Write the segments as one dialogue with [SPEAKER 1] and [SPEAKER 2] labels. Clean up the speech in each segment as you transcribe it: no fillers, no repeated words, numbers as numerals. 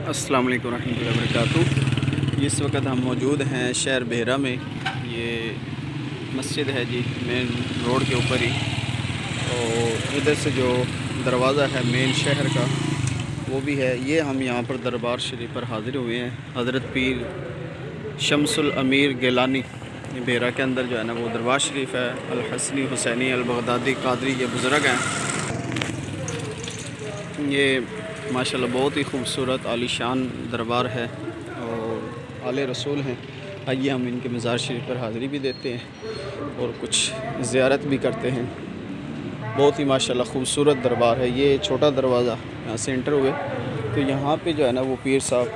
[SPEAKER 1] अस्सलाम वालेकुम रहमतुल्लाहि व बरकातुहू। इस वक्त हम मौजूद हैं शहर बेहरा में। ये मस्जिद है जी, मेन रोड के ऊपर ही। और इधर से जो दरवाज़ा है मेन शहर का वो भी है। ये हम यहाँ पर दरबार शरीफ पर हाज़िर हुए हैं। हज़रत पीर शमसुल अमीर गिलानी बेहरा के अंदर जो है ना वो दरबार शरीफ है। अल हसनी हुसैनी अल बगदादी कादरी ये बुज़ुर्ग हैं। ये माशाल्लाह बहुत ही खूबसूरत आलीशान दरबार है और आले रसूल हैं। आइए हम इनके मज़ार शरीफ पर हाज़िरी भी देते हैं और कुछ ज़ियारत भी करते हैं। बहुत ही माशाल्लाह खूबसूरत दरबार है। ये छोटा दरवाज़ा यहाँ से एंटर हुए तो यहाँ पे जो है ना वो पीर साहब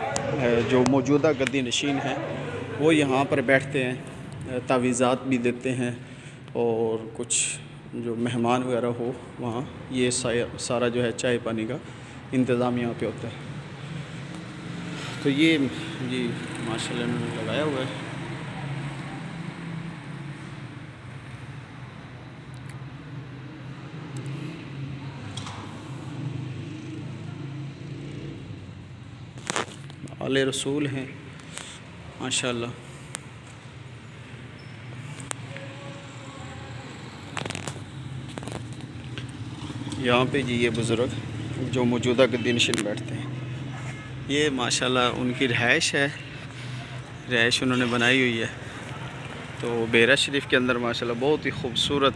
[SPEAKER 1] जो मौजूदा गद्दी नशीन हैं वो यहाँ पर बैठते हैं, तावीज़ात भी देते हैं और कुछ जो मेहमान वगैरह हो वहाँ ये सारा जो है चाय पानी का इंतज़ाम यहाँ पे होता है। तो ये जी माशाल्लाह इन्होंने लगाया हुआ है। आले रसूल हैं माशाल्लाह। यहाँ पे जी ये बुज़ुर्ग जो मौजूदा गद्दी नशीन बैठते हैं, ये माशाल्लाह उनकी रिहाइश है। रिहाइश उन्होंने बनाई हुई है। तो बेहरा शरीफ के अंदर माशाल्लाह बहुत ही खूबसूरत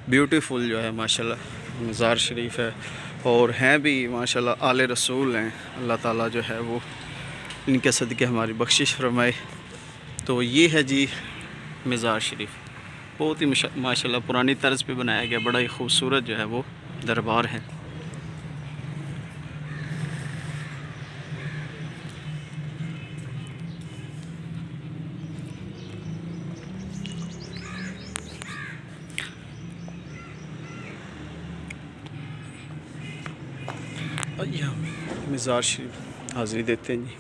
[SPEAKER 1] ब्यूटीफुल जो है माशाल्लाह मज़ार शरीफ है और हैं भी माशाल्लाह आले रसूल हैं। अल्लाह ताला जो है वो इनके सदक़े हमारी बख्शिश फरमाए। तो ये है जी मज़ार शरीफ, बहुत ही माशाल्लाह पुरानी तर्ज पे बनाया गया, बड़ा ही खूबसूरत जो है वो दरबार है। आइए मज़ार शरीफ हाज़िरी देते हैं जी।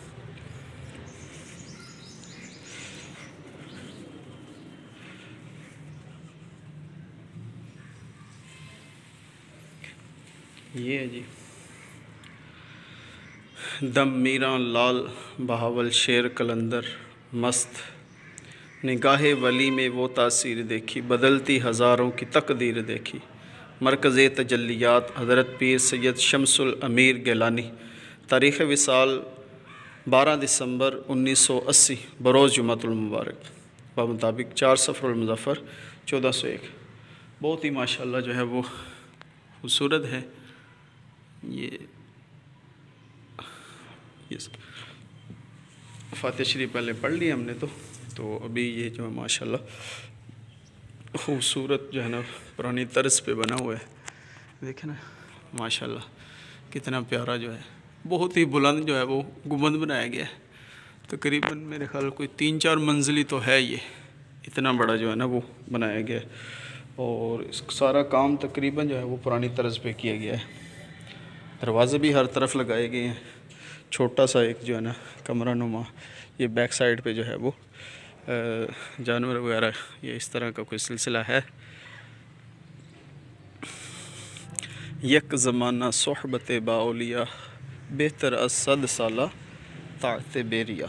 [SPEAKER 1] ये है जी दम मीरा लाल बहावल शेर कलंदर मस्त, निगाहे वली में वो तासीर देखी, बदलती हज़ारों की तकदीर देखी। मरकज़ तजल्लियात हज़रत पीर सैयद शमसुल अमीर गिलानी। तारीख़ विसाल 12 दिसंबर 1980 बरोज़ जुमातुल मुबारक मुताबिक 4 सफ़रुल मुज़फ़्फ़र 1401। बहुत ही माशाल्लाह जो है वो खूबसूरत है। ये फ़ातिहा शरीफ पहले पढ़ लिया हमने तो अभी ये जो है माशाल्लाह खूबसूरत जो है ना पुरानी तर्ज पे बना हुआ है। देखें ना माशाल्लाह कितना प्यारा जो है, बहुत ही बुलंद जो है वो गुंबद बनाया गया है। तकरीबन मेरे ख्याल कोई 3-4 मंजिली तो है। ये इतना बड़ा जो है ना वो बनाया गया है और इस सारा काम तकरीबन जो है वो पुरानी तर्ज पे किया गया है। दरवाज़े भी हर तरफ लगाए गए हैं। छोटा सा एक जो है ना कमरा नुमा, ये बैक साइड पे जो है वो जानवर वगैरह ये इस तरह का कोई सिलसिला है। यक ज़माना सोहबत बाउलिया बेहतर असद साला ताक़त बेरिया।